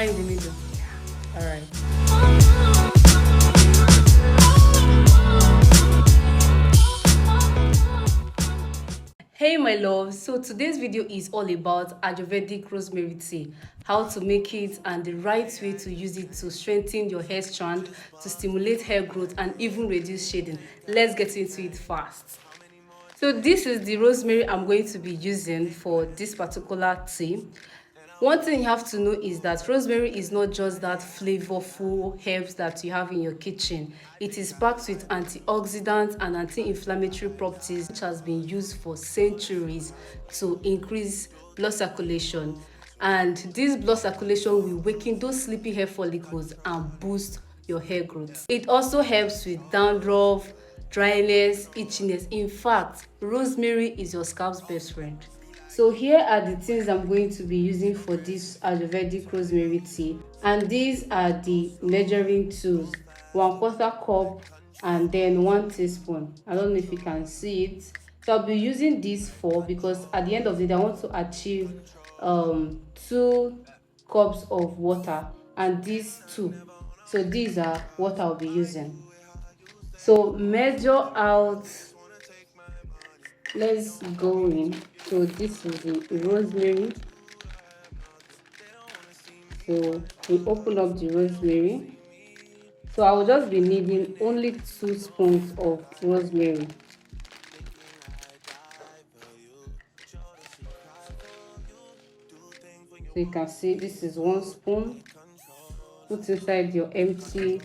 in the middle. All right. Hey my love, so today's video is all about Ayurvedic Rosemary Tea, how to make it and the right way to use it to strengthen your hair strand, to stimulate hair growth and even reduce shedding. Let's get into it fast. So this is the rosemary I'm going to be using for this particular tea. One thing you have to know is that rosemary is not just that flavorful herbs that you have in your kitchen. It is packed with antioxidants and anti-inflammatory properties which has been used for centuries to increase blood circulation. And this blood circulation will waken those sleepy hair follicles and boost your hair growth. It also helps with dandruff, dryness, itchiness. In fact, rosemary is your scalp's best friend. So here are the things I'm going to be using for this Ayurvedic rosemary tea, and these are the measuring tools: 1/4 cup and then 1 teaspoon. I don't know if you can see it. So I'll be using these four because at the end of the day I want to achieve 2 cups of water, and these two. So these are what I'll be using. So measure out. Let's go in. So this is the rosemary. So we open up the rosemary. So I will just be needing only 2 spoons of rosemary. So you can see this is 1 spoon. Put inside your empty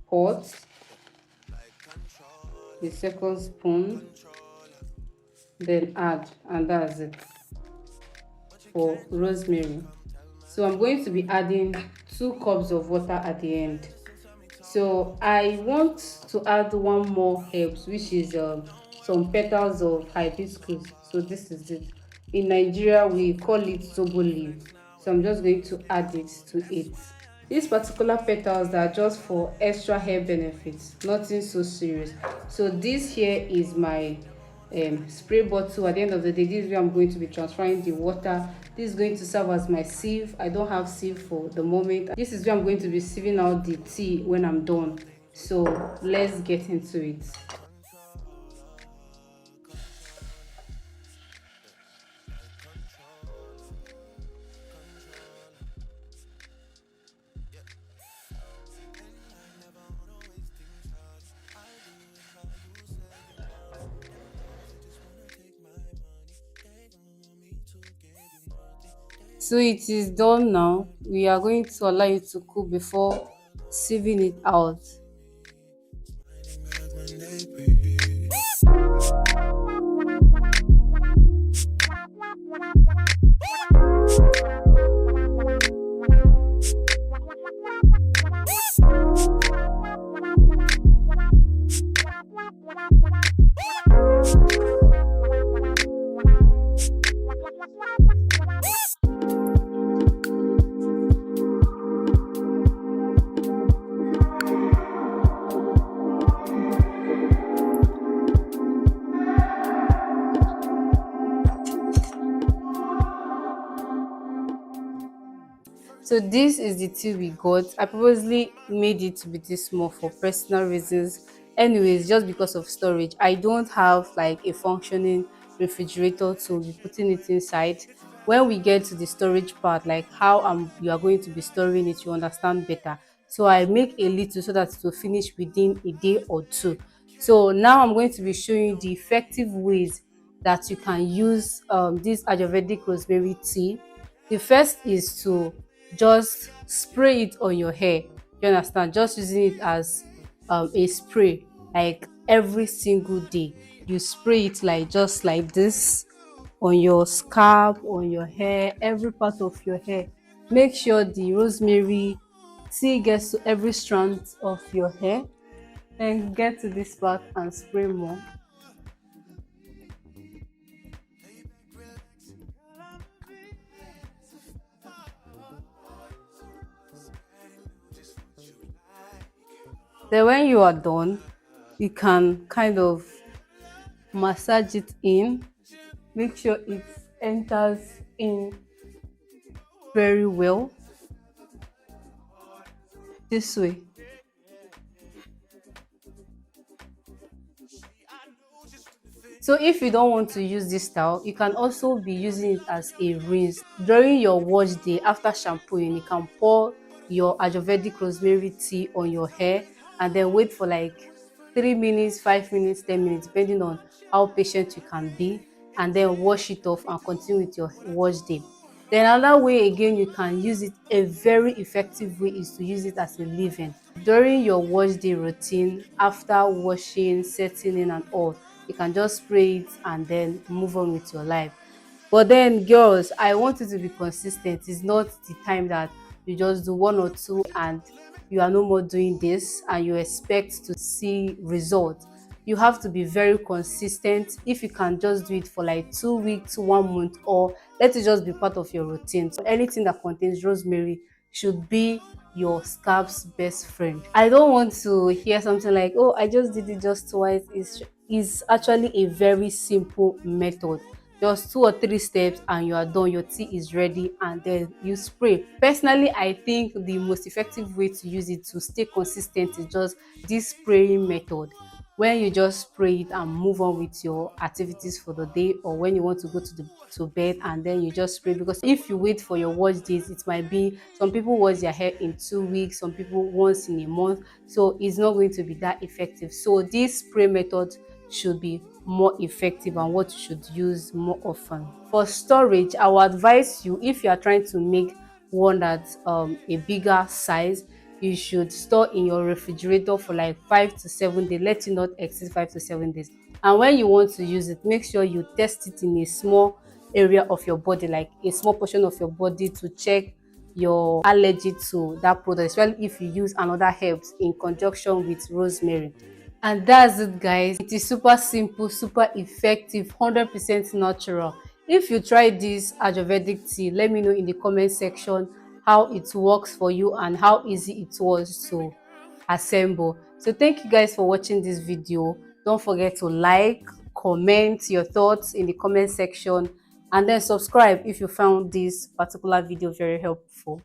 pot. The second spoon, then add, and that's it for rosemary. So I'm going to be adding 2 cups of water at the end. So I want to add one more herbs, which is some petals of hibiscus. So this is it. In Nigeria we call it zobo leaf. So I'm just going to add it to it. These particular petals are just for extra hair benefits, nothing so serious. So this here is my spray bottle. At the end of the day, this is where I'm going to be transferring the water. This is going to serve as my sieve. I don't have sieve for the moment. This is where I'm going to be sieving out the tea when I'm done. So let's get into it. So it is done now. We are going to allow it to cool before sieving it out. So this is the tea we got. I purposely made it to be this small for personal reasons. Anyways, just because of storage. I don't have like a functioning refrigerator to be putting it inside. When we get to the storage part, like how you are going to be storing it, you understand better. So I make a little so that it will finish within a day or two. So now I'm going to be showing you the effective ways that you can use this Ayurvedic rosemary tea. The first is to just spray it on your hair. You understand? Just using it as a spray, like every single day. You spray it like just like this on your scalp, on your hair, every part of your hair. Make sure the rosemary tea gets to every strand of your hair. Then get to this part and spray more. Then when you are done, you can kind of massage it in. Make sure it enters in very well. this way. So if you don't want to use this style, you can also be using it as a rinse. During your wash day after shampooing, you can pour your Ayurvedic rosemary tea on your hair and then wait for like 3 minutes, 5 minutes, 10 minutes, depending on how patient you can be, and then wash it off and continue with your wash day. Then another way again you can use it, a very effective way, is to use it as a leave-in. During your wash day routine, after washing, setting in and all, you can just spray it and then move on with your life. But then girls, I want you to be consistent. It's not the time that you just do one or two and you are no more doing this and you expect to see results. You have to be very consistent. If you can just do it for like 2 weeks, 1 month, or let it just be part of your routine. So anything that contains rosemary should be your scalp's best friend. I don't want to hear something like, oh, I just did it just twice. It's actually a very simple method. Just 2 or 3 steps and you are done. Your tea is ready and then you spray. Personally, I think the most effective way to use it to stay consistent is just this spraying method, when you just spray it and move on with your activities for the day, or when you want to go to bed and then you just spray. Because if you wait for your wash days, it might be some people wash their hair in 2 weeks, some people once in a month, so it's not going to be that effective. So this spray method should be more effective and what you should use more often. For storage, I would advise you, if you are trying to make one that's a bigger size, you should store in your refrigerator for like 5 to 7 days. Let it not exceed 5 to 7 days. And when you want to use it, make sure you test it in a small area of your body, like a small portion of your body, to check your allergy to that product, especially if you use another herbs in conjunction with rosemary. And that's it, guys. It is super simple, super effective, 100% natural. If you try this Ayurvedic tea, let me know in the comment section how it works for you and how easy it was to assemble. So thank you guys for watching this video. Don't forget to like, comment your thoughts in the comment section, and then subscribe if you found this particular video very helpful.